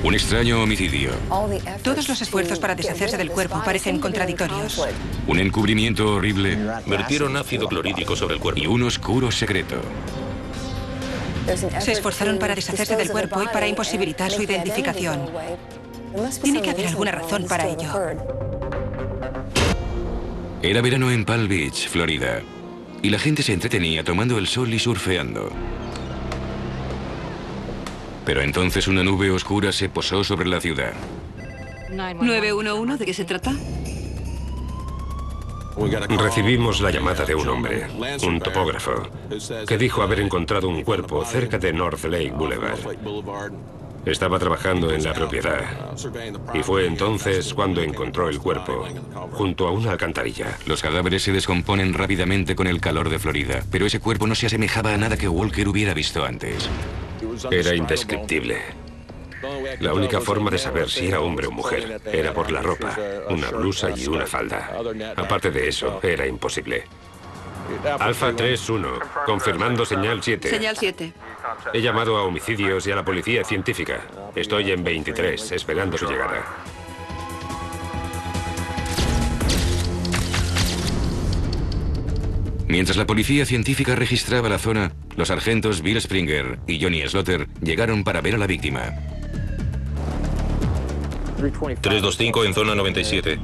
Un extraño homicidio. Todos los esfuerzos para deshacerse del cuerpo parecen contradictorios. Un encubrimiento horrible Vertieron ácido clorhídrico sobre el cuerpo. y un oscuro secreto. Se esforzaron para deshacerse del cuerpo y para imposibilitar su identificación. Tiene que haber alguna razón para ello. Era verano en Palm Beach, Florida, y la gente se entretenía tomando el sol y surfeando. Pero entonces una nube oscura se posó sobre la ciudad. 911, ¿de qué se trata? Recibimos la llamada de un hombre, un topógrafo, que dijo haber encontrado un cuerpo cerca de North Lake Boulevard. Estaba trabajando en la propiedad y fue entonces cuando encontró el cuerpo, junto a una alcantarilla. Los cadáveres se descomponen rápidamente con el calor de Florida, pero ese cuerpo no se asemejaba a nada que Walker hubiera visto antes. Era indescriptible. La única forma de saber si era hombre o mujer era por la ropa, una blusa y una falda. Aparte de eso, era imposible. Alfa 3-1, confirmando señal 7. Señal 7. He llamado a homicidios y a la policía científica. Estoy en 23, esperando su llegada. Mientras la policía científica registraba la zona, los sargentos Bill Springer y Johnny Slaughter llegaron para ver a la víctima. 325 en zona 97.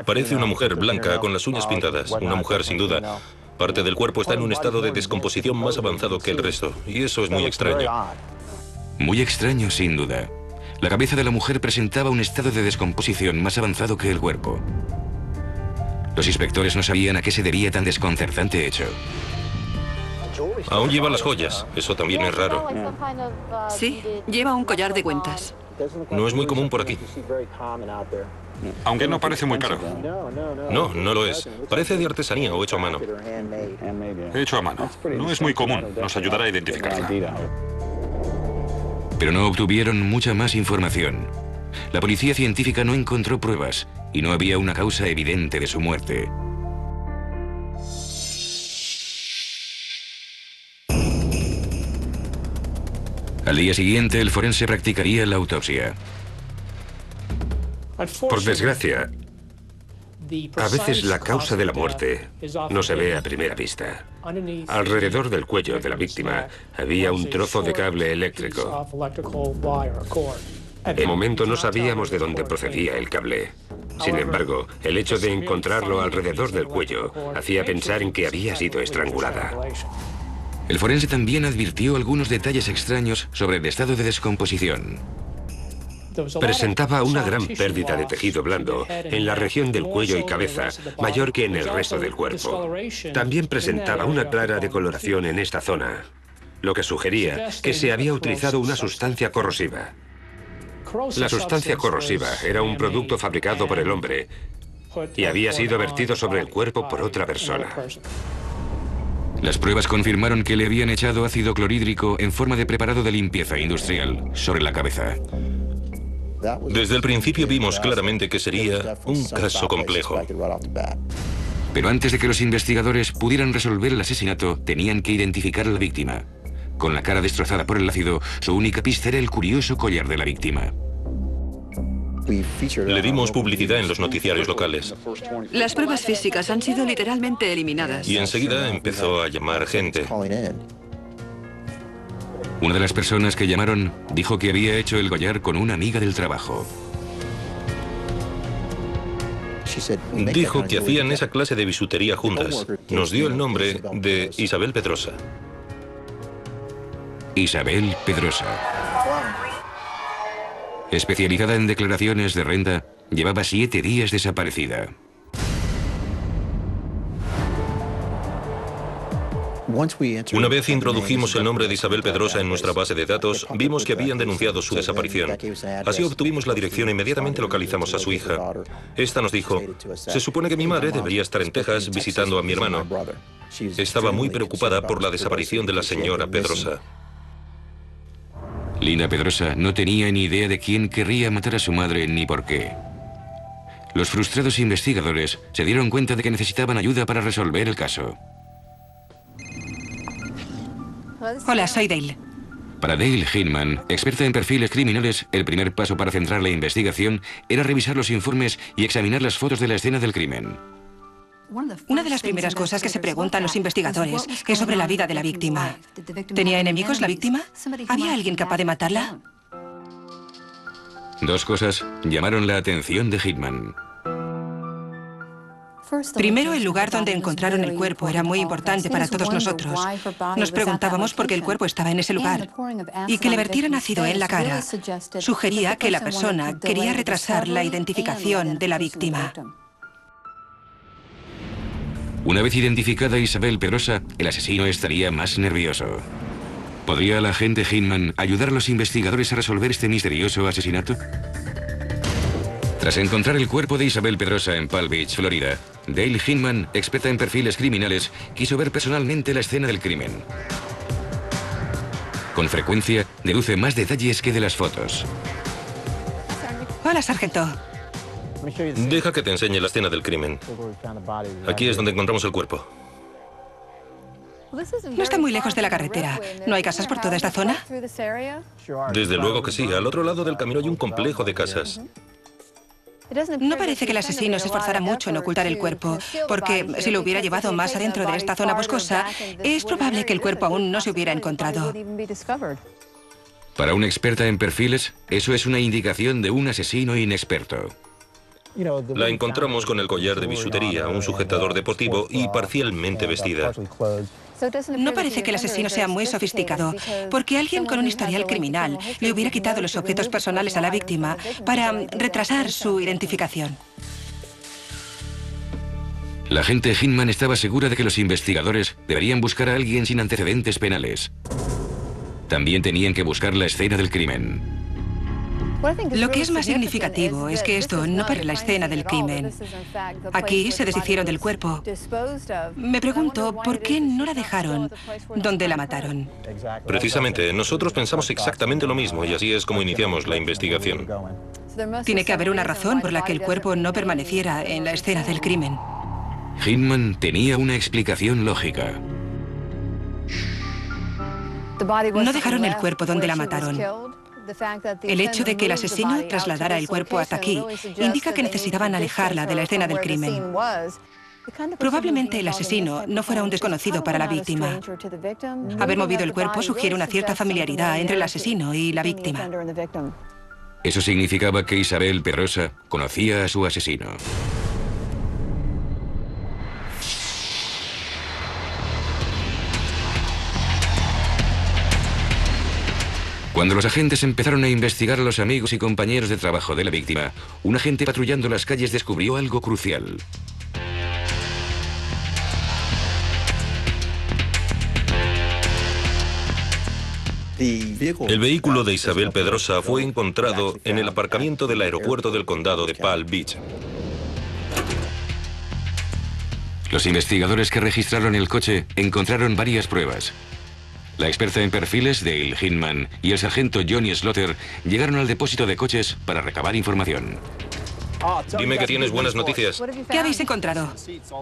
Parece una mujer blanca con las uñas pintadas. Una mujer sin duda. Parte del cuerpo está en un estado de descomposición más avanzado que el resto. Y eso es muy extraño. Muy extraño, sin duda. La cabeza de la mujer presentaba un estado de descomposición más avanzado que el cuerpo. Los inspectores no sabían a qué se debía tan desconcertante hecho. Aún lleva las joyas. Eso también es raro. Sí, lleva un collar de cuentas. No es muy común por aquí. Aunque no parece muy caro. No, no lo es. Parece de artesanía o hecho a mano. Hecho a mano. No es muy común. Nos ayudará a identificarla. Pero no obtuvieron mucha más información. La policía científica no encontró pruebas y no había una causa evidente de su muerte. Al día siguiente, el forense practicaría la autopsia. Por desgracia, a veces la causa de la muerte no se ve a primera vista. Alrededor del cuello de la víctima había un trozo de cable eléctrico. De momento no sabíamos de dónde procedía el cable. Sin embargo, el hecho de encontrarlo alrededor del cuello hacía pensar en que había sido estrangulada. El forense también advirtió algunos detalles extraños sobre el estado de descomposición. Presentaba una gran pérdida de tejido blando en la región del cuello y cabeza, mayor que en el resto del cuerpo. También presentaba una clara decoloración en esta zona, lo que sugería que se había utilizado una sustancia corrosiva. La sustancia corrosiva era un producto fabricado por el hombre y había sido vertido sobre el cuerpo por otra persona. Las pruebas confirmaron que le habían echado ácido clorhídrico en forma de preparado de limpieza industrial sobre la cabeza. Desde el principio vimos claramente que sería un caso complejo. Pero antes de que los investigadores pudieran resolver el asesinato, tenían que identificar a la víctima. Con la cara destrozada por el ácido, su única pista era el curioso collar de la víctima. Le dimos publicidad en los noticiarios locales. Las pruebas físicas han sido literalmente eliminadas. Y enseguida empezó a llamar gente. Una de las personas que llamaron dijo que había hecho el collar con una amiga del trabajo. Dijo que hacían esa clase de bisutería juntas. Nos dio el nombre de Isabel Pedrosa. Isabel Pedrosa. Especializada en declaraciones de renta, llevaba 7 días desaparecida. Una vez introdujimos el nombre de Isabel Pedrosa en nuestra base de datos, vimos que habían denunciado su desaparición. Así obtuvimos la dirección e inmediatamente localizamos a su hija. Esta nos dijo, se supone que mi madre debería estar en Texas visitando a mi hermano. Estaba muy preocupada por la desaparición de la señora Pedrosa. Linda Pedrosa no tenía ni idea de quién querría matar a su madre ni por qué. Los frustrados investigadores se dieron cuenta de que necesitaban ayuda para resolver el caso. Hola, soy Dale. Para Dale Hinman, experta en perfiles criminales, el primer paso para centrar la investigación era revisar los informes y examinar las fotos de la escena del crimen. Una de las primeras cosas que se preguntan los investigadores es sobre la vida de la víctima. ¿Tenía enemigos la víctima? ¿Había alguien capaz de matarla? Dos cosas llamaron la atención de Hinman. Primero, el lugar donde encontraron el cuerpo era muy importante para todos nosotros. Nos preguntábamos por qué el cuerpo estaba en ese lugar. Y que le vertieran ácido en la cara sugería que la persona quería retrasar la identificación de la víctima. Una vez identificada Isabel Pedrosa, el asesino estaría más nervioso. ¿Podría el agente Hinman ayudar a los investigadores a resolver este misterioso asesinato? Tras encontrar el cuerpo de Isabel Pedrosa en Palm Beach, Florida, Dale Hinman, experta en perfiles criminales, quiso ver personalmente la escena del crimen. Con frecuencia, deduce más detalles que de las fotos. Hola, sargento. Deja que te enseñe la escena del crimen. Aquí es donde encontramos el cuerpo. No está muy lejos de la carretera. ¿No hay casas por toda esta zona? Desde luego que sí. Al otro lado del camino hay un complejo de casas. No parece que el asesino se esforzara mucho en ocultar el cuerpo, porque si lo hubiera llevado más adentro de esta zona boscosa, es probable que el cuerpo aún no se hubiera encontrado. Para una experta en perfiles, eso es una indicación de un asesino inexperto. La encontramos con el collar de bisutería, un sujetador deportivo y parcialmente vestida. No parece que el asesino sea muy sofisticado, porque alguien con un historial criminal le hubiera quitado los objetos personales a la víctima para retrasar su identificación. La agente Hinman estaba segura de que los investigadores deberían buscar a alguien sin antecedentes penales. También tenían que buscar la escena del crimen. Lo que es más significativo es que esto no para la escena del crimen. Aquí se deshicieron del cuerpo. Me pregunto, ¿por qué no la dejaron donde la mataron? Precisamente, nosotros pensamos exactamente lo mismo y así es como iniciamos la investigación. Tiene que haber una razón por la que el cuerpo no permaneciera en la escena del crimen. Hinman tenía una explicación lógica. No dejaron el cuerpo donde la mataron. El hecho de que el asesino trasladara el cuerpo hasta aquí indica que necesitaban alejarla de la escena del crimen. Probablemente el asesino no fuera un desconocido para la víctima. Haber movido el cuerpo sugiere una cierta familiaridad entre el asesino y la víctima. Eso significaba que Isabel Pedrosa conocía a su asesino. Cuando los agentes empezaron a investigar a los amigos y compañeros de trabajo de la víctima, un agente patrullando las calles descubrió algo crucial. El vehículo de Isabel Pedrosa fue encontrado en el aparcamiento del aeropuerto del condado de Palm Beach. Los investigadores que registraron el coche encontraron varias pruebas. La experta en perfiles, Dale Hinman, y el sargento Johnny Slaughter llegaron al depósito de coches para recabar información. Dime que tienes buenas noticias. ¿Qué habéis encontrado?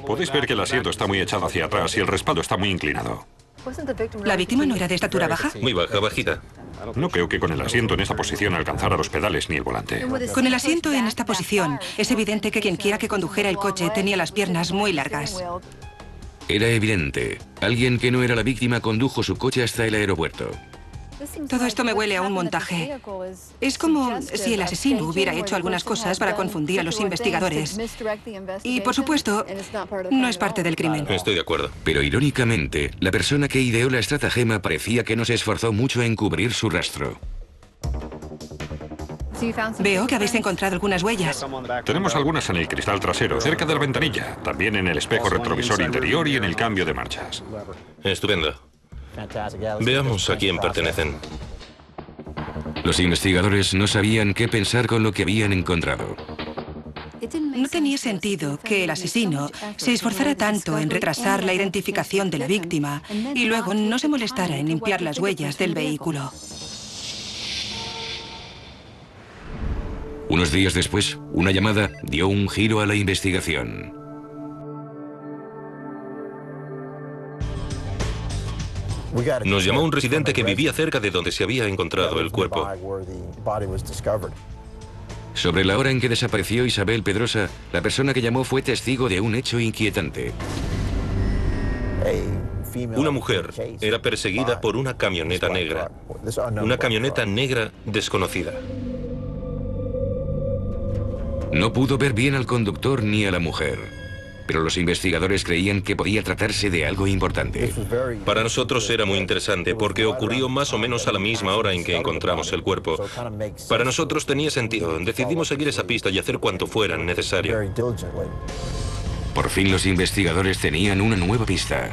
Podéis ver que el asiento está muy echado hacia atrás y el respaldo está muy inclinado. ¿La víctima no era de estatura baja? Muy baja, bajita. No creo que con el asiento en esa posición alcanzara los pedales ni el volante. Con el asiento en esta posición, es evidente que quien quiera que condujera el coche tenía las piernas muy largas. Era evidente. Alguien que no era la víctima condujo su coche hasta el aeropuerto. Todo esto me huele a un montaje. Es como si el asesino hubiera hecho algunas cosas para confundir a los investigadores. Y, por supuesto, no es parte del crimen. Estoy de acuerdo. Pero irónicamente, la persona que ideó la estratagema parecía que no se esforzó mucho en cubrir su rastro. Veo que habéis encontrado algunas huellas. Tenemos algunas en el cristal trasero, cerca de la ventanilla, también en el espejo retrovisor interior y en el cambio de marchas. Estupendo. Veamos a quién pertenecen. Los investigadores no sabían qué pensar con lo que habían encontrado. No tenía sentido que el asesino se esforzara tanto en retrasar la identificación de la víctima y luego no se molestara en limpiar las huellas del vehículo. Unos días después, una llamada dio un giro a la investigación. Nos llamó un residente que vivía cerca de donde se había encontrado el cuerpo. Sobre la hora en que desapareció Isabel Pedrosa, la persona que llamó fue testigo de un hecho inquietante. Una mujer era perseguida por una camioneta negra. Una camioneta negra desconocida. No pudo ver bien al conductor ni a la mujer, pero los investigadores creían que podía tratarse de algo importante. Para nosotros era muy interesante porque ocurrió más o menos a la misma hora en que encontramos el cuerpo. Para nosotros tenía sentido. Decidimos seguir esa pista y hacer cuanto fuera necesario. Por fin los investigadores tenían una nueva pista.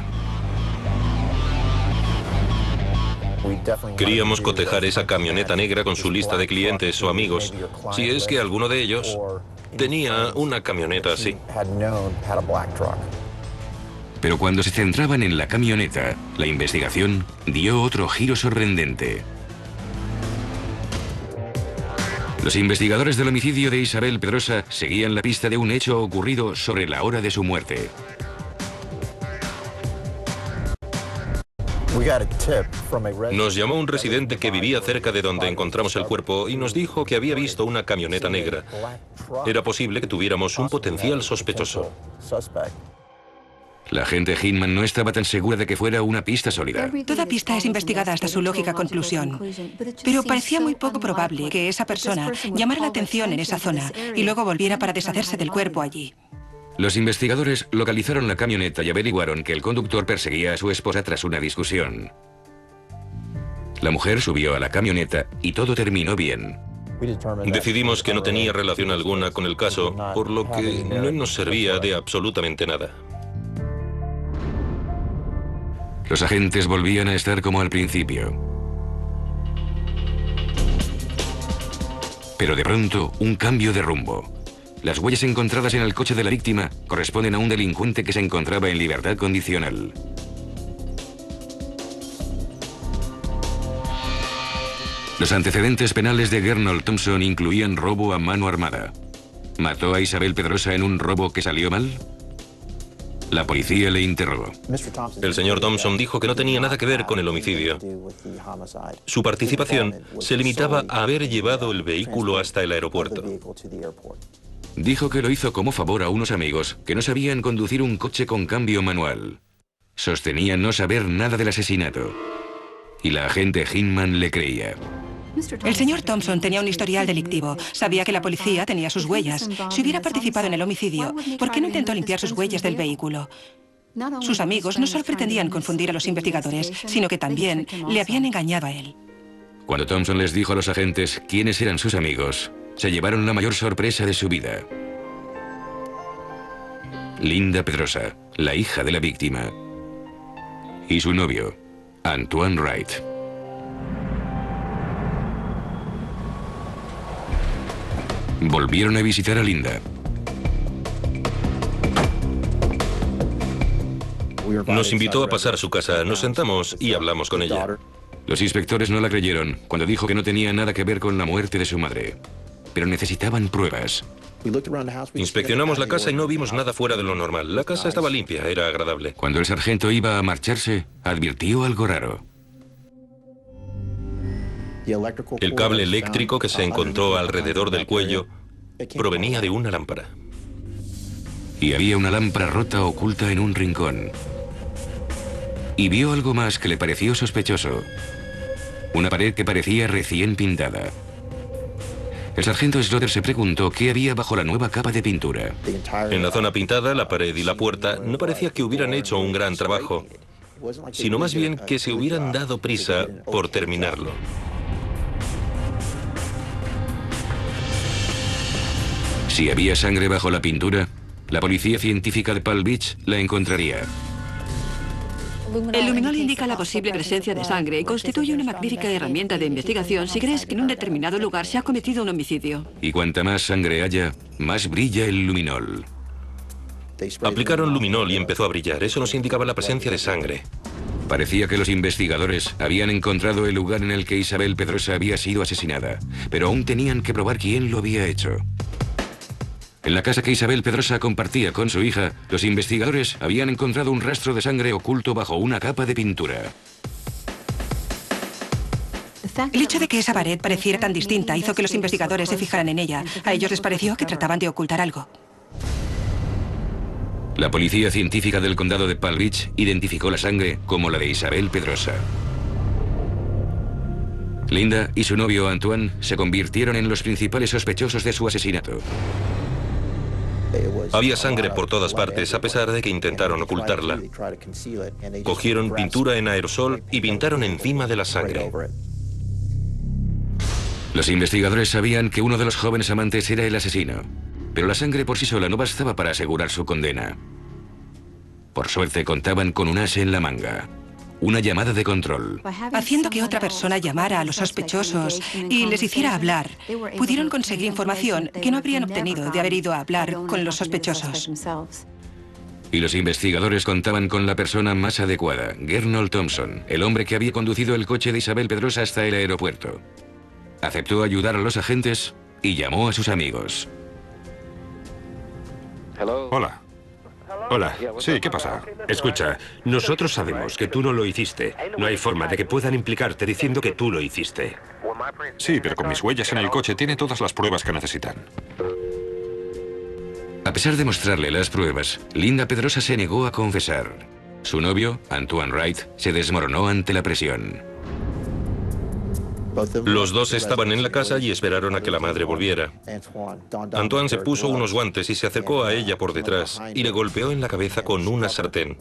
Queríamos cotejar esa camioneta negra con su lista de clientes o amigos, si es que alguno de ellos tenía una camioneta así. Pero cuando se centraban en la camioneta, la investigación dio otro giro sorprendente. Los investigadores del homicidio de Isabel Pedrosa seguían la pista de un hecho ocurrido sobre la hora de su muerte. Nos llamó un residente que vivía cerca de donde encontramos el cuerpo y nos dijo que había visto una camioneta negra. Era posible que tuviéramos un potencial sospechoso. La agente Hinman no estaba tan segura de que fuera una pista sólida. Toda pista es investigada hasta su lógica conclusión. Pero parecía muy poco probable que esa persona llamara la atención en esa zona y luego volviera para deshacerse del cuerpo allí. Los investigadores localizaron la camioneta y averiguaron que el conductor perseguía a su esposa tras una discusión. La mujer subió a la camioneta y todo terminó bien. Decidimos que no tenía relación alguna con el caso, por lo que no nos servía de absolutamente nada. Los agentes volvían a estar como al principio. Pero de pronto, un cambio de rumbo. Las huellas encontradas en el coche de la víctima corresponden a un delincuente que se encontraba en libertad condicional. Los antecedentes penales de Gernot Thompson incluían robo a mano armada. ¿Mató a Isabel Pedrosa en un robo que salió mal? La policía le interrogó. El señor Thompson dijo que no tenía nada que ver con el homicidio. Su participación se limitaba a haber llevado el vehículo hasta el aeropuerto. Dijo que lo hizo como favor a unos amigos que no sabían conducir un coche con cambio manual. Sostenía no saber nada del asesinato. Y la agente Hinman le creía. El señor Thompson tenía un historial delictivo. Sabía que la policía tenía sus huellas. Si hubiera participado en el homicidio, ¿por qué no intentó limpiar sus huellas del vehículo? Sus amigos no solo pretendían confundir a los investigadores, sino que también le habían engañado a él. Cuando Thompson les dijo a los agentes quiénes eran sus amigos, se llevaron la mayor sorpresa de su vida. Linda Pedrosa, la hija de la víctima, y su novio, Antoine Wright. Volvieron a visitar a Linda. Nos invitó a pasar a su casa, nos sentamos y hablamos con ella. Los inspectores no la creyeron cuando dijo que no tenía nada que ver con la muerte de su madre, pero necesitaban pruebas. Inspeccionamos la casa y no vimos nada fuera de lo normal. La casa estaba limpia, era agradable. Cuando el sargento iba a marcharse, advirtió algo raro. El cable eléctrico que se encontró alrededor del cuello provenía de una lámpara. Y había una lámpara rota oculta en un rincón. Y vio algo más que le pareció sospechoso. Una pared que parecía recién pintada. El sargento Slaughter se preguntó qué había bajo la nueva capa de pintura. En la zona pintada, la pared y la puerta no parecía que hubieran hecho un gran trabajo, sino más bien que se hubieran dado prisa por terminarlo. Si había sangre bajo la pintura, la policía científica de Palm Beach la encontraría. El luminol indica la posible presencia de sangre y constituye una magnífica herramienta de investigación si crees que en un determinado lugar se ha cometido un homicidio. Y cuanta más sangre haya, más brilla el luminol. Aplicaron luminol y empezó a brillar. Eso nos indicaba la presencia de sangre. Parecía que los investigadores habían encontrado el lugar en el que Isabel Pedrosa había sido asesinada, pero aún tenían que probar quién lo había hecho. En la casa que Isabel Pedrosa compartía con su hija, los investigadores habían encontrado un rastro de sangre oculto bajo una capa de pintura. El hecho de que esa pared pareciera tan distinta hizo que los investigadores se fijaran en ella. A ellos les pareció que trataban de ocultar algo. La policía científica del condado de Palm Beach identificó la sangre como la de Isabel Pedrosa. Linda y su novio Antoine se convirtieron en los principales sospechosos de su asesinato. Había sangre por todas partes, a pesar de que intentaron ocultarla. Cogieron pintura en aerosol y pintaron encima de la sangre. Los investigadores sabían que uno de los jóvenes amantes era el asesino, pero la sangre por sí sola no bastaba para asegurar su condena. Por suerte contaban con un as en la manga, una llamada de control. Haciendo que otra persona llamara a los sospechosos y les hiciera hablar, pudieron conseguir información que no habrían obtenido de haber ido a hablar con los sospechosos. Y los investigadores contaban con la persona más adecuada, Gernot Thompson, el hombre que había conducido el coche de Isabel Pedrosa hasta el aeropuerto. Aceptó ayudar a los agentes y llamó a sus amigos. Hola. Hola. Sí, ¿qué pasa? Escucha, nosotros sabemos que tú no lo hiciste. No hay forma de que puedan implicarte diciendo que tú lo hiciste. Sí, pero con mis huellas en el coche tiene todas las pruebas que necesitan. A pesar de mostrarle las pruebas, Linda Pedrosa se negó a confesar. Su novio, Antoine Wright, se desmoronó ante la presión. Los dos estaban en la casa y esperaron a que la madre volviera. Antoine se puso unos guantes y se acercó a ella por detrás y le golpeó en la cabeza con una sartén.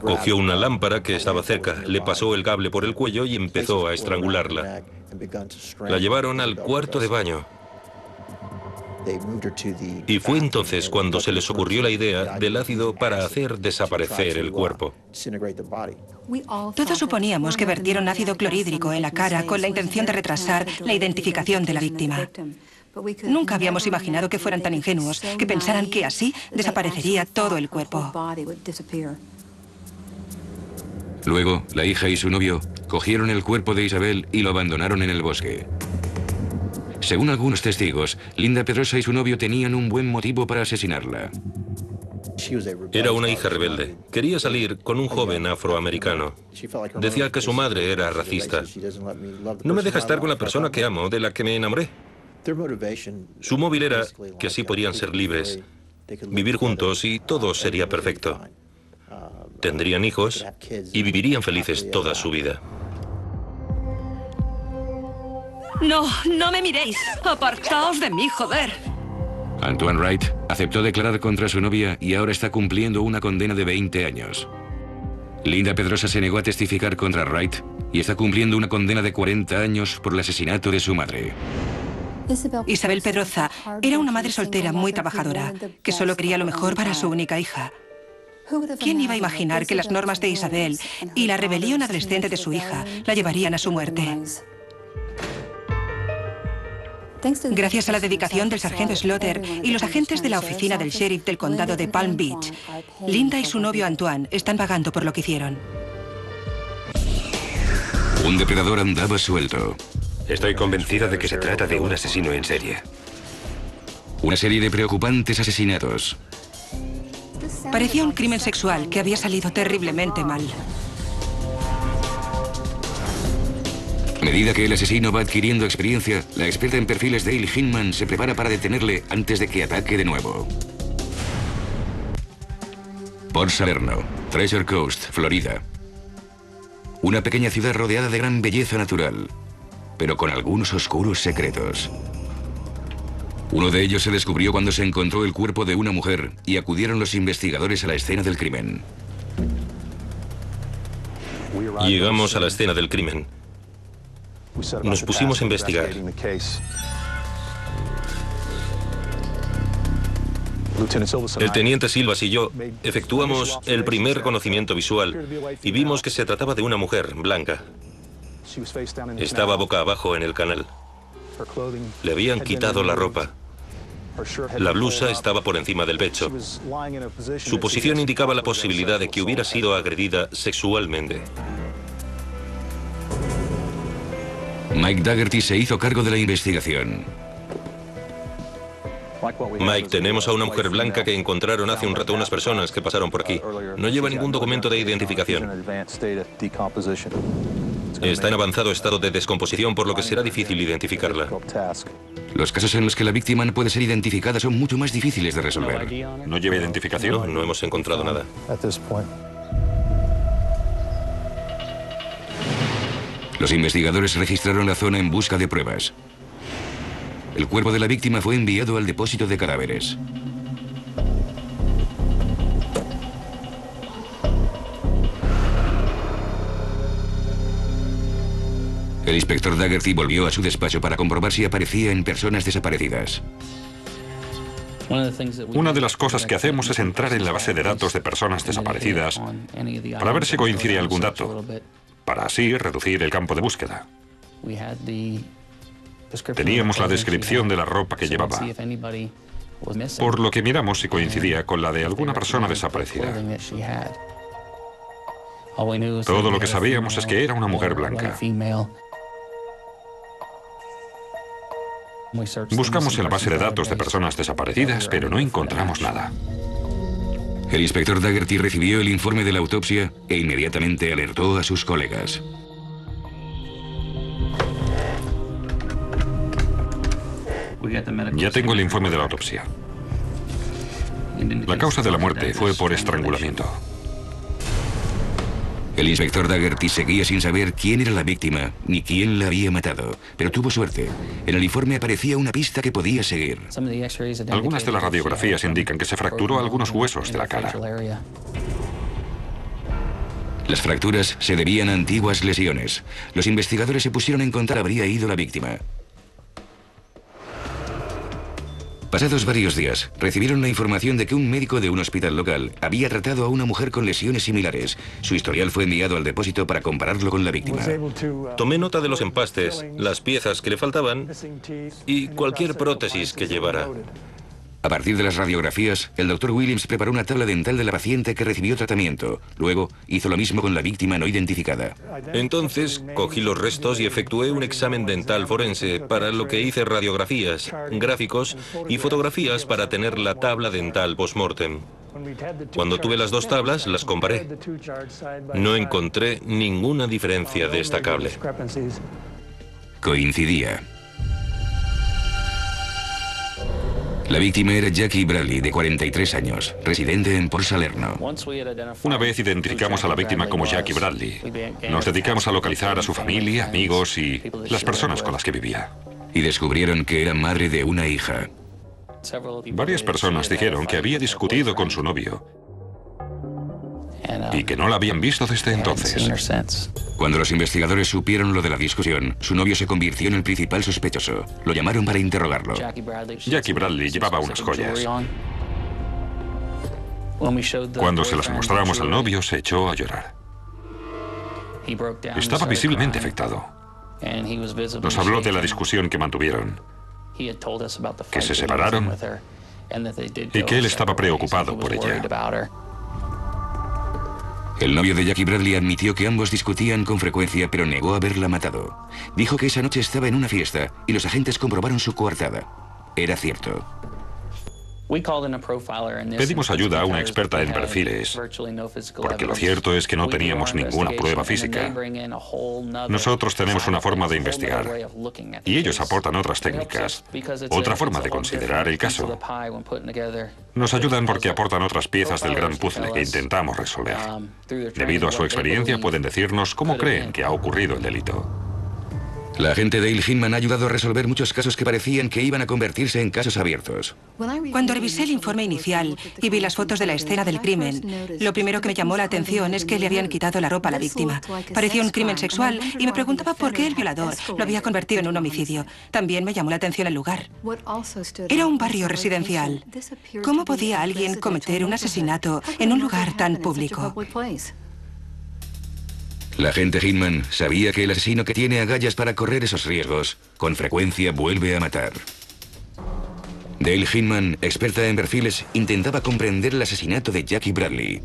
Cogió una lámpara que estaba cerca, le pasó el cable por el cuello y empezó a estrangularla. La llevaron al cuarto de baño. Y fue entonces cuando se les ocurrió la idea del ácido para hacer desaparecer el cuerpo. Todos suponíamos que vertieron ácido clorhídrico en la cara con la intención de retrasar la identificación de la víctima. Nunca habíamos imaginado que fueran tan ingenuos, que pensaran que así desaparecería todo el cuerpo. Luego, la hija y su novio cogieron el cuerpo de Isabel y lo abandonaron en el bosque. Según algunos testigos, Linda Pedrosa y su novio tenían un buen motivo para asesinarla. Era una hija rebelde. Quería salir con un joven afroamericano. Decía que su madre era racista. No me deja estar con la persona que amo, de la que me enamoré. Su móvil era que así podrían ser libres, vivir juntos y todo sería perfecto. Tendrían hijos y vivirían felices toda su vida. No, no me miréis. Apartaos de mí, joder. Antoine Wright aceptó declarar contra su novia y ahora está cumpliendo una condena de 20 años. Linda Pedrosa se negó a testificar contra Wright y está cumpliendo una condena de 40 años por el asesinato de su madre. Isabel Pedrosa era una madre soltera muy trabajadora, que solo quería lo mejor para su única hija. ¿Quién iba a imaginar que las normas de Isabel y la rebelión adolescente de su hija la llevarían a su muerte? Gracias a la dedicación del sargento Slaughter y los agentes de la oficina del sheriff del condado de Palm Beach, Linda y su novio Antoine están pagando por lo que hicieron. Un depredador andaba suelto. Estoy convencida de que se trata de un asesino en serie. Una serie de preocupantes asesinatos. Parecía un crimen sexual que había salido terriblemente mal. A medida que el asesino va adquiriendo experiencia, la experta en perfiles Dale Hinman se prepara para detenerle antes de que ataque de nuevo. Port Salerno, Treasure Coast, Florida. Una pequeña ciudad rodeada de gran belleza natural, pero con algunos oscuros secretos. Uno de ellos se descubrió cuando se encontró el cuerpo de una mujer y acudieron los investigadores a la escena del crimen. Llegamos a la escena del crimen. Nos pusimos a investigar. El teniente Silvas y yo efectuamos el primer reconocimiento visual y vimos que se trataba de una mujer blanca. Estaba boca abajo en el canal. Le habían quitado la ropa. La blusa estaba por encima del pecho. Su posición indicaba la posibilidad de que hubiera sido agredida sexualmente. Mike Daugherty se hizo cargo de la investigación. Mike, tenemos a una mujer blanca que encontraron hace un rato unas personas que pasaron por aquí. No lleva ningún documento de identificación. Está en avanzado estado de descomposición, por lo que será difícil identificarla. Los casos en los que la víctima no puede ser identificada son mucho más difíciles de resolver. ¿No lleva identificación? No hemos encontrado nada. Los investigadores registraron la zona en busca de pruebas. El cuerpo de la víctima fue enviado al depósito de cadáveres. El inspector Daugherty volvió a su despacho para comprobar si aparecía en personas desaparecidas. Una de las cosas que hacemos es entrar en la base de datos de personas desaparecidas para ver si coincide algún dato, para así reducir el campo de búsqueda. Teníamos la descripción de la ropa que llevaba, por lo que miramos si coincidía con la de alguna persona desaparecida. Todo lo que sabíamos es que era una mujer blanca. Buscamos en la base de datos de personas desaparecidas, pero no encontramos nada. El inspector Daugherty recibió el informe de la autopsia e inmediatamente alertó a sus colegas. Ya tengo el informe de la autopsia. La causa de la muerte fue por estrangulamiento. El inspector Daugherty seguía sin saber quién era la víctima ni quién la había matado, pero tuvo suerte. En el informe aparecía una pista que podía seguir. Algunas de las radiografías indican que se fracturó algunos huesos de la cara. Las fracturas se debían a antiguas lesiones. Los investigadores se pusieron en contar habría ido la víctima. Pasados varios días, recibieron la información de que un médico de un hospital local había tratado a una mujer con lesiones similares. Su historial fue enviado al depósito para compararlo con la víctima. Tomé nota de los empastes, las piezas que le faltaban y cualquier prótesis que llevara. A partir de las radiografías, el Dr. Williams preparó una tabla dental de la paciente que recibió tratamiento. Luego, hizo lo mismo con la víctima no identificada. Entonces, cogí los restos y efectué un examen dental forense, para lo que hice radiografías, gráficos y fotografías para tener la tabla dental post-mortem. Cuando tuve las dos tablas, las comparé. No encontré ninguna diferencia destacable. Coincidía. La víctima era Jackie Bradley, de 43 años, residente en Port Salerno. Una vez identificamos a la víctima como Jackie Bradley, nos dedicamos a localizar a su familia, amigos y las personas con las que vivía. Y descubrieron que era madre de una hija. Varias personas dijeron que había discutido con su novio y que no la habían visto desde entonces. Cuando los investigadores supieron lo de la discusión, su novio se convirtió en el principal sospechoso. Lo llamaron para interrogarlo. Jackie Bradley llevaba unas joyas. Cuando se las mostramos al novio, se echó a llorar. Estaba visiblemente afectado. Nos habló de la discusión que mantuvieron, que se separaron y que él estaba preocupado por ella. El novio de Jackie Bradley admitió que ambos discutían con frecuencia, pero negó haberla matado. Dijo que esa noche estaba en una fiesta y los agentes comprobaron su coartada. Era cierto. Pedimos ayuda a una experta en perfiles, porque lo cierto es que no teníamos ninguna prueba física. Nosotros tenemos una forma de investigar, y ellos aportan otras técnicas, otra forma de considerar el caso. Nos ayudan porque aportan otras piezas del gran puzzle que intentamos resolver. Debido a su experiencia, pueden decirnos cómo creen que ha ocurrido el delito. La agente Dale Hinman ha ayudado a resolver muchos casos que parecían que iban a convertirse en casos abiertos. Cuando revisé el informe inicial y vi las fotos de la escena del crimen, lo primero que me llamó la atención es que le habían quitado la ropa a la víctima. Parecía un crimen sexual y me preguntaba por qué el violador lo había convertido en un homicidio. También me llamó la atención el lugar. Era un barrio residencial. ¿Cómo podía alguien cometer un asesinato en un lugar tan público? La agente Hinman sabía que el asesino que tiene agallas para correr esos riesgos, con frecuencia vuelve a matar. Dale Hinman, experta en perfiles, intentaba comprender el asesinato de Jackie Bradley.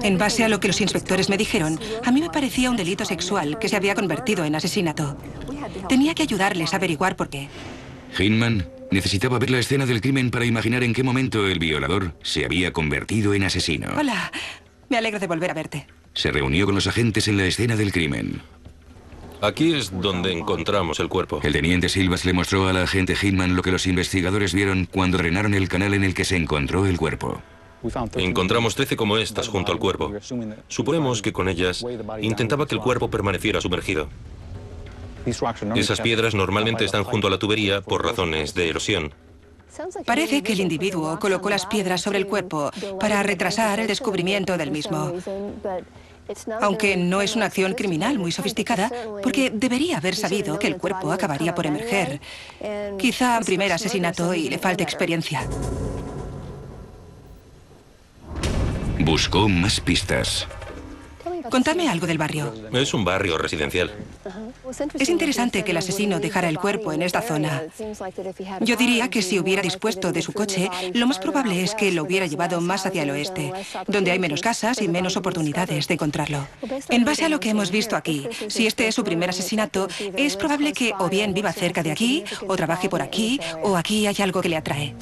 En base a lo que los inspectores me dijeron, a mí me parecía un delito sexual que se había convertido en asesinato. Tenía que ayudarles a averiguar por qué. Hinman necesitaba ver la escena del crimen para imaginar en qué momento el violador se había convertido en asesino. Hola, me alegro de volver a verte. Se reunió con los agentes en la escena del crimen. Aquí es donde encontramos el cuerpo. El teniente Silvas le mostró al agente Hinman lo que los investigadores vieron cuando drenaron el canal en el que se encontró el cuerpo. Encontramos 13 como estas junto al cuerpo. Suponemos que con ellas intentaba que el cuerpo permaneciera sumergido. Esas piedras normalmente están junto a la tubería por razones de erosión. Parece que el individuo colocó las piedras sobre el cuerpo para retrasar el descubrimiento del mismo. Aunque no es una acción criminal muy sofisticada, porque debería haber sabido que el cuerpo acabaría por emerger. Quizá primer asesinato y le falte experiencia. Buscó más pistas. Contadme algo del barrio. Es un barrio residencial. Es interesante que el asesino dejara el cuerpo en esta zona. Yo diría que si hubiera dispuesto de su coche, lo más probable es que lo hubiera llevado más hacia el oeste, donde hay menos casas y menos oportunidades de encontrarlo. En base a lo que hemos visto aquí, si este es su primer asesinato, es probable que o bien viva cerca de aquí, o trabaje por aquí, o aquí hay algo que le atrae.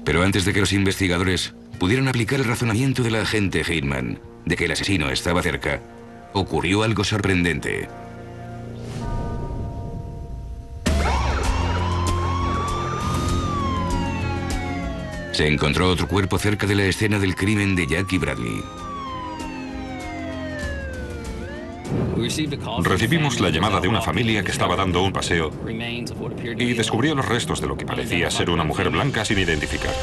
Pero antes de que los investigadores pudieran aplicar el razonamiento del agente Hinman, de que el asesino estaba cerca, ocurrió algo sorprendente. Se encontró otro cuerpo cerca de la escena del crimen de Jackie Bradley. Recibimos la llamada de una familia que estaba dando un paseo y descubrió los restos de lo que parecía ser una mujer blanca sin identificar.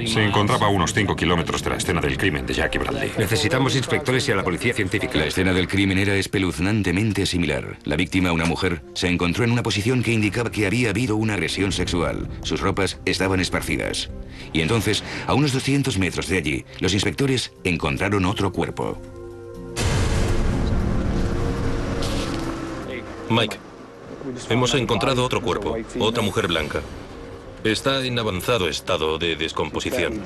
Se encontraba a unos 5 kilómetros de la escena del crimen de Jackie Bradley. Necesitamos inspectores y a la policía científica. La escena del crimen era espeluznantemente similar. La víctima, una mujer, se encontró en una posición que indicaba que había habido una agresión sexual. Sus ropas estaban esparcidas. Y entonces, a unos 200 metros de allí, los inspectores encontraron otro cuerpo. Mike, hemos encontrado otro cuerpo, otra mujer blanca. Está en avanzado estado de descomposición.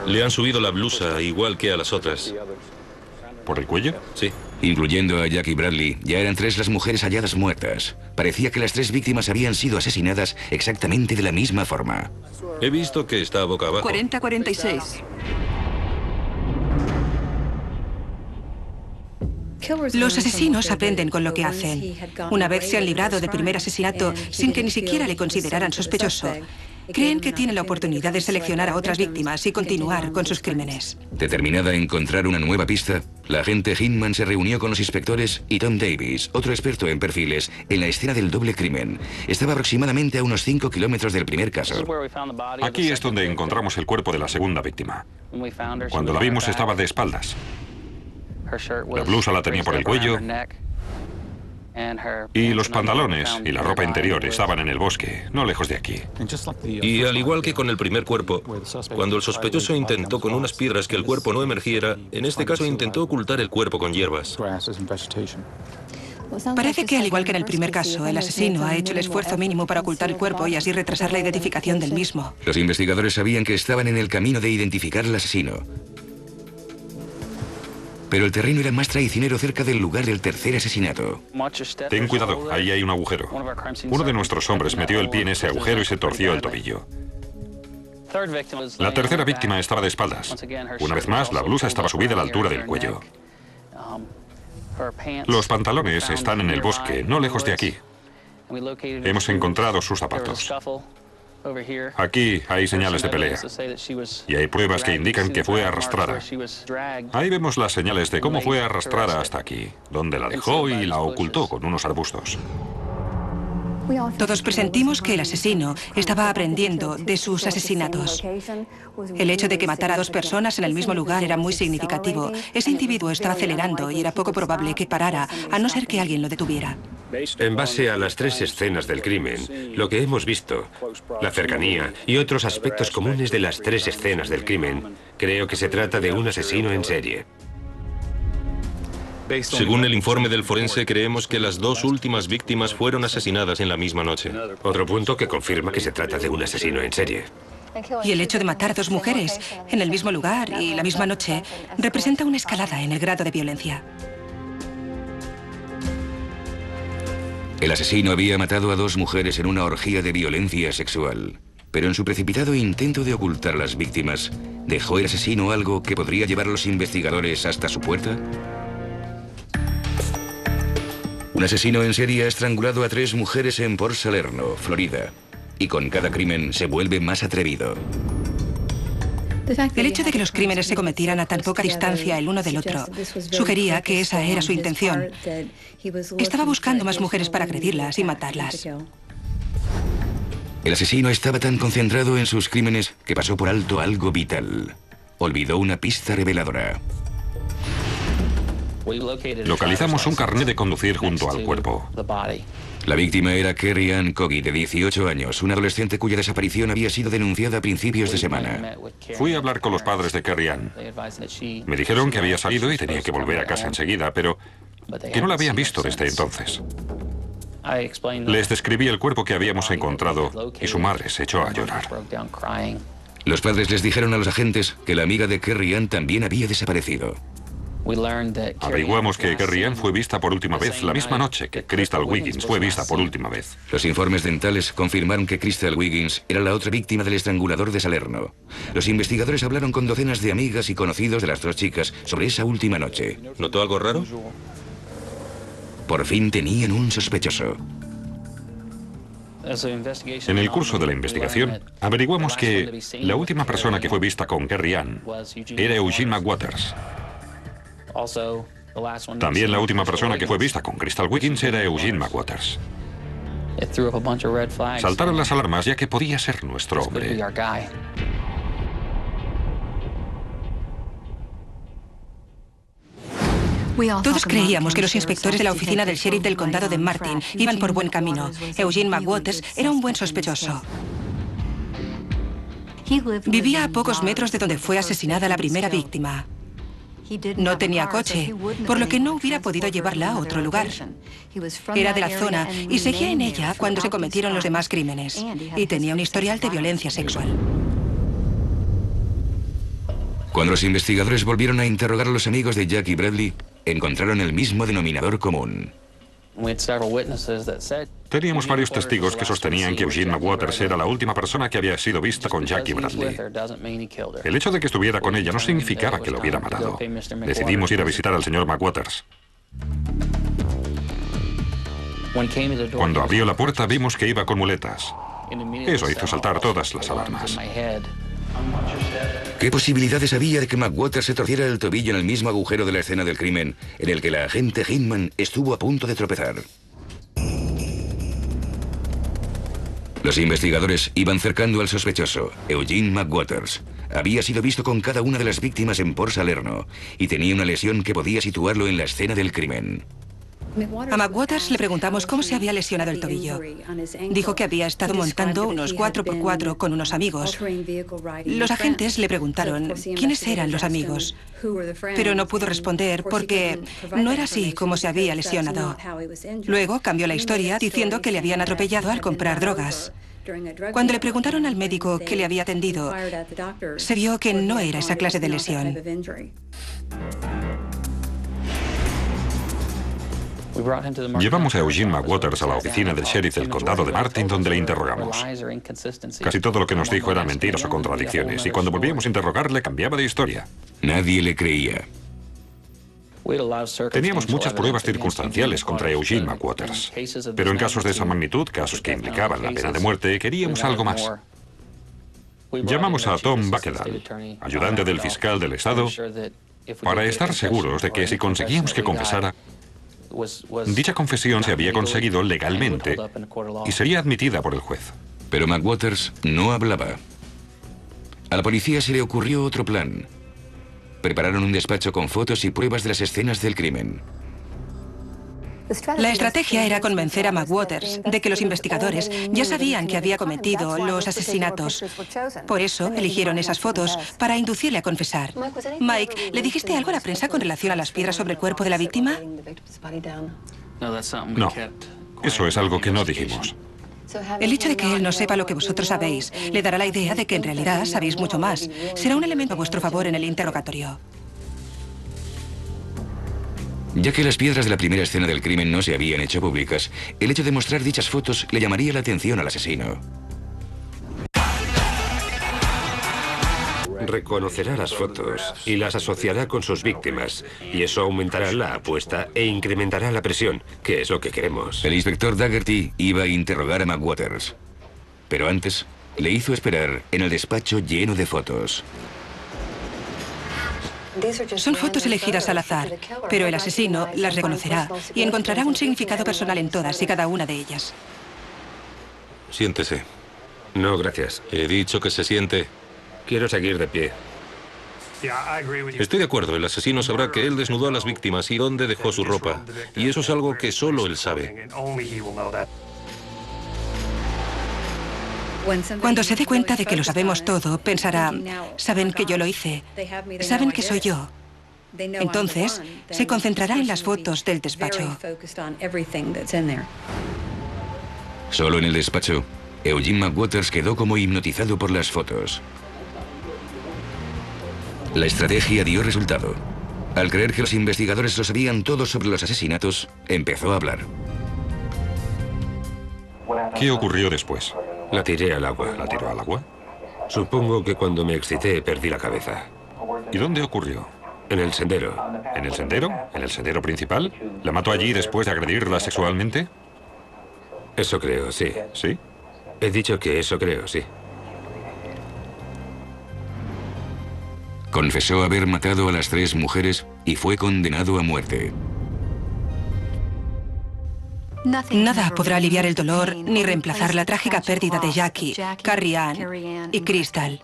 Le han subido la blusa igual que a las otras. ¿Por el cuello? Sí. Incluyendo a Jackie Bradley, ya eran 3 las mujeres halladas muertas. Parecía que las 3 víctimas habían sido asesinadas exactamente de la misma forma. He visto que está boca abajo. 40-46. Los asesinos aprenden con lo que hacen. Una vez se han librado del primer asesinato sin que ni siquiera le consideraran sospechoso, creen que tienen la oportunidad de seleccionar a otras víctimas y continuar con sus crímenes. Determinada a encontrar una nueva pista, la agente Hinman se reunió con los inspectores y Tom Davis, otro experto en perfiles, en la escena del doble crimen. Estaba aproximadamente a unos 5 kilómetros del primer caso. Aquí es donde encontramos el cuerpo de la segunda víctima. Cuando la vimos estaba de espaldas. La blusa la tenía por el cuello y los pantalones y la ropa interior estaban en el bosque, no lejos de aquí. Y al igual que con el primer cuerpo, cuando el sospechoso intentó con unas piedras que el cuerpo no emergiera, en este caso intentó ocultar el cuerpo con hierbas. Parece que, al igual que en el primer caso, el asesino ha hecho el esfuerzo mínimo para ocultar el cuerpo y así retrasar la identificación del mismo. Los investigadores sabían que estaban en el camino de identificar al asesino. Pero el terreno era más traicionero cerca del lugar del tercer asesinato. Ten cuidado, ahí hay un agujero. Uno de nuestros hombres metió el pie en ese agujero y se torció el tobillo. La tercera víctima estaba de espaldas. Una vez más, la blusa estaba subida a la altura del cuello. Los pantalones están en el bosque, no lejos de aquí. Hemos encontrado sus zapatos. Aquí hay señales de pelea y hay pruebas que indican que fue arrastrada. Ahí vemos las señales de cómo fue arrastrada hasta aquí, donde la dejó y la ocultó con unos arbustos. Todos presentimos que el asesino estaba aprendiendo de sus asesinatos. El hecho de que matara a 2 personas en el mismo lugar era muy significativo. Ese individuo estaba acelerando y era poco probable que parara, a no ser que alguien lo detuviera. En base a las 3 escenas del crimen, lo que hemos visto, la cercanía y otros aspectos comunes de las 3 escenas del crimen, creo que se trata de un asesino en serie. Según el informe del forense, creemos que las dos últimas víctimas fueron asesinadas en la misma noche. Otro punto que confirma que se trata de un asesino en serie. Y el hecho de matar a dos mujeres en el mismo lugar y la misma noche representa una escalada en el grado de violencia. El asesino había matado a dos mujeres en una orgía de violencia sexual. Pero en su precipitado intento de ocultar a las víctimas, ¿dejó el asesino algo que podría llevar a los investigadores hasta su puerta? Un asesino en serie ha estrangulado a 3 mujeres en Port Salerno, Florida. Y con cada crimen se vuelve más atrevido. El hecho de que los crímenes se cometieran a tan poca distancia el uno del otro sugería que esa era su intención. Estaba buscando más mujeres para agredirlas y matarlas. El asesino estaba tan concentrado en sus crímenes que pasó por alto algo vital. Olvidó una pista reveladora. Localizamos un carnet de conducir junto al cuerpo. La víctima era Kerry Ann Coggy, de 18 años, una adolescente cuya desaparición había sido denunciada a principios de semana. Fui a hablar con los padres de Kerry Ann. Me dijeron que había salido y tenía que volver a casa enseguida, pero que no la habían visto desde entonces. Les describí el cuerpo que habíamos encontrado y su madre se echó a llorar. Los padres les dijeron a los agentes que la amiga de Kerry Ann también había desaparecido. Averiguamos que Kerry Ann fue vista por última vez la misma noche que Crystal Wiggins fue vista por última vez. Los informes dentales confirmaron que Crystal Wiggins era la otra víctima del estrangulador de Salerno. Los investigadores hablaron con docenas de amigas y conocidos de las dos chicas sobre esa última noche. ¿Notó algo raro? Por fin tenían un sospechoso. En el curso de la investigación, averiguamos que la última persona que fue vista con Kerry Ann era Eugene McWatters. También la última persona que fue vista con Crystal Wiggins era Eugene McWatters. Saltaron las alarmas ya que podía ser nuestro hombre. Todos creíamos que los inspectores de la oficina del sheriff del condado de Martin iban por buen camino. Eugene McWatters era un buen sospechoso. Vivía a pocos metros de donde fue asesinada la primera víctima. No tenía coche, por lo que no hubiera podido llevarla a otro lugar. Era de la zona y seguía en ella cuando se cometieron los demás crímenes. Y tenía un historial de violencia sexual. Cuando los investigadores volvieron a interrogar a los amigos de Jackie Bradley, encontraron el mismo denominador común. Teníamos varios testigos que sostenían que Eugene McWatters era la última persona que había sido vista con Jackie Bradley. El hecho de que estuviera con ella no significaba que lo hubiera matado. Decidimos ir a visitar al señor McWatters. Cuando abrió la puerta vimos que iba con muletas. Eso hizo saltar todas las alarmas. ¿Qué posibilidades había de que McWatters se torciera el tobillo en el mismo agujero de la escena del crimen en el que la agente Hinman estuvo a punto de tropezar? Los investigadores iban cercando al sospechoso, Eugene McWatters. Había sido visto con cada una de las víctimas en Port Salerno y tenía una lesión que podía situarlo en la escena del crimen. A McWatters le preguntamos cómo se había lesionado el tobillo. Dijo que había estado montando unos 4x4 con unos amigos. Los agentes le preguntaron quiénes eran los amigos, pero no pudo responder porque no era así como se había lesionado. Luego cambió la historia diciendo que le habían atropellado al comprar drogas. Cuando le preguntaron al médico que le había atendido, se vio que no era esa clase de lesión. Llevamos a Eugene McWatters a la oficina del sheriff del condado de Martin, donde le interrogamos. Casi todo lo que nos dijo eran mentiras o contradicciones, y cuando volvíamos a interrogarle cambiaba de historia. Nadie le creía. Teníamos muchas pruebas circunstanciales contra Eugene McWatters, pero en casos de esa magnitud, casos que implicaban la pena de muerte, queríamos algo más. Llamamos a Tom Buckledal, ayudante del fiscal del estado, para estar seguros de que si conseguíamos que confesara, dicha confesión se había conseguido legalmente y sería admitida por el juez. Pero McWatters no hablaba. A la policía se le ocurrió otro plan. Prepararon un despacho con fotos y pruebas de las escenas del crimen. La estrategia era convencer a McWaters de que los investigadores ya sabían que había cometido los asesinatos. Por eso eligieron esas fotos para inducirle a confesar. Mike, ¿le dijiste algo a la prensa con relación a las piedras sobre el cuerpo de la víctima? No, eso es algo que no dijimos. El hecho de que él no sepa lo que vosotros sabéis le dará la idea de que en realidad sabéis mucho más. Será un elemento a vuestro favor en el interrogatorio. Ya que las piedras de la primera escena del crimen no se habían hecho públicas, el hecho de mostrar dichas fotos le llamaría la atención al asesino. Reconocerá las fotos y las asociará con sus víctimas, y eso aumentará la apuesta e incrementará la presión, que es lo que queremos. El inspector Daugherty iba a interrogar a McWaters, pero antes le hizo esperar en el despacho lleno de fotos. Son fotos elegidas al azar, pero el asesino las reconocerá y encontrará un significado personal en todas y cada una de ellas. Siéntese. No, gracias. He dicho que se siente. Quiero seguir de pie. Estoy de acuerdo, el asesino sabrá que él desnudó a las víctimas y dónde dejó su ropa. Y eso es algo que solo él sabe. Cuando se dé cuenta de que lo sabemos todo, pensará, saben que yo lo hice, saben que soy yo. Entonces, se concentrará en las fotos del despacho. Solo en el despacho, Eugene McWaters quedó como hipnotizado por las fotos. La estrategia dio resultado. Al creer que los investigadores lo sabían todo sobre los asesinatos, empezó a hablar. ¿Qué ocurrió después? La tiré al agua. ¿La tiró al agua? Supongo que cuando me excité perdí la cabeza. ¿Y dónde ocurrió? En el sendero. ¿En el sendero? ¿En el sendero principal? ¿La mató allí después de agredirla sexualmente? Eso creo, sí. ¿Sí? He dicho que eso creo, sí. Confesó haber matado a las 3 mujeres y fue condenado a muerte. Nada podrá aliviar el dolor ni reemplazar la trágica pérdida de Jackie, Carrie Ann y Crystal.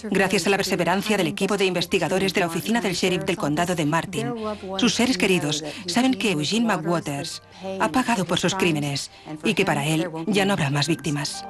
Gracias a la perseverancia del equipo de investigadores de la oficina del sheriff del condado de Martin, sus seres queridos saben que Eugene McWaters ha pagado por sus crímenes y que para él ya no habrá más víctimas.